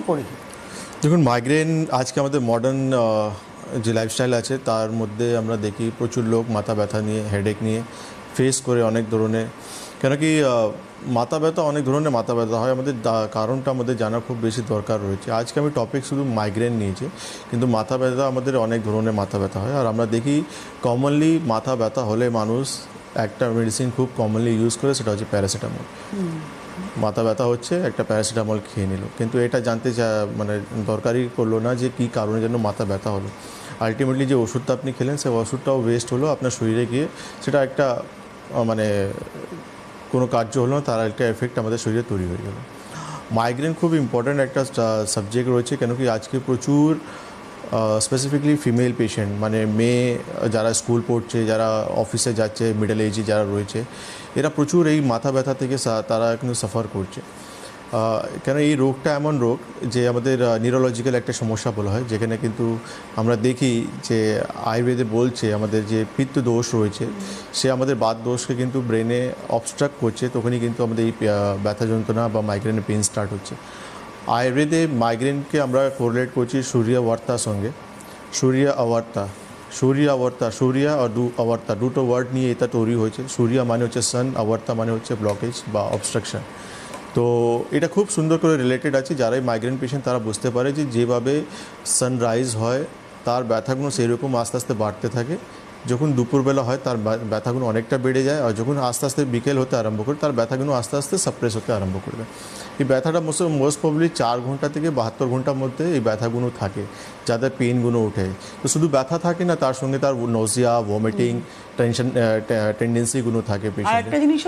করি। দেখুন, মাইগ্রেন আজকে আমাদের মডার্ন যে লাইফস্টাইল আছে তার মধ্যে আমরা দেখি প্রচুর লোক মাথা ব্যথা নিয়ে, হেডেক নিয়ে ফেস করে অনেক ধরনের। কেন কি মাথা ব্যথা, অনেক ধরনের মাথা ব্যথা হয়, আমাদের কারণটা আমাদের জানা খুব বেশি দরকার রয়েছে। আজকে আমি টপিক শুধু মাইগ্রেন নিয়েছি, কিন্তু মাথা ব্যথা আমাদের অনেক ধরনের মাথা ব্যথা হয়। আর আমরা দেখি কমনলি মাথা ব্যথা হলে মানুষ একটা মেডিসিন খুব কমনলি ইউজ করে, সেটা হচ্ছে প্যারাসিটামল। মাথা ব্যথা হচ্ছে, একটা প্যারাসিটামল খেয়ে নিল, কিন্তু এটা জানতে মানে দরকারই করলো না যে কী কারণের জন্য মাথা ব্যথা হলো। আলটিমেটলি যে ওষুধটা আপনি খেলেন, সেই ওষুধটাও ওয়েস্ট হলো, আপনার শরীরে গিয়ে সেটা একটা মানে কোনো কার্য হলো না, তার একটা এফেক্ট আমাদের শরীরে তৈরি হয়ে গেল। মাইগ্রেন খুব ইম্পর্ট্যান্ট একটা সাবজেক্ট রয়েছে, কেন কি আজকে প্রচুর স্পেসিফিকলি ফিমেল পেশেন্ট, মানে মেয়ে যারা স্কুল পড়ছে, যারা অফিসে যাচ্ছে, মিডল এজে যারা রয়েছে, এরা প্রচুর এই মাথা ব্যথা থেকে তারা কিন্তু সাফার করছে। কেন এই রোগটা এমন রোগ যে আমাদের নিউরোলজিক্যাল একটা সমস্যা বলা হয়, যেখানে কিন্তু আমরা দেখি যে আয়ুর্বেদে বলছে আমাদের যে পিত্ত দোষ রয়েছে, সে আমাদের বাত দোষকে কিন্তু ব্রেনে অবস্ট্রাক্ট করছে, তখনই কিন্তু আমাদের এই ব্যথা যন্ত্রণা বা মাইগ্রেনের পেন স্টার্ট হচ্ছে। আয়ুর্বেদে মাইগ্রেনকে আমরা কোরিলেট করছি সূর্য আবর্তার সঙ্গে। সূর্য আবর্তা, সূর্য আর আবর্তা দুটো ওয়ার্ড নিয়ে এটা তৈরি হয়েছে। সূর্য মানে হচ্ছে সান, আবর্তা মানে হচ্ছে ব্লকেজ বা অবস্ট্রাকশন। তো এটা খুব সুন্দর করে রিলেটেড আছে। যারাই মাইগ্রেন পেশেন্ট তারা বুঝতে পারে যে যেভাবে সানরাইজ হয় তার ব্যথাগুলো সেই রকম আস্তে আস্তে বাড়তে থাকে। যখন দুপুরবেলা হয় তার ব্যথাগুলো অনেকটা বেড়ে যায়, আর যখন আস্তে আস্তে বিকেল হতে আরম্ভ করে তার ব্যথাগুলো আস্তে আস্তে সাপ্রেস হতে আরম্ভ করবে। এই ব্যথাটা মোস্ট প্রবলি 4 ঘন্টা থেকে 72 ঘন্টার মধ্যে এই ব্যথাগুলো থাকে, যাদের পেনগুলো ওঠে। তো শুধু ব্যথা থাকে না, তার সঙ্গে তার নোজিয়া, ভমিটিং, টেনশন টেন্ডেন্সিগুলো থাকে আর পেশেন্টের। একটা জিনিস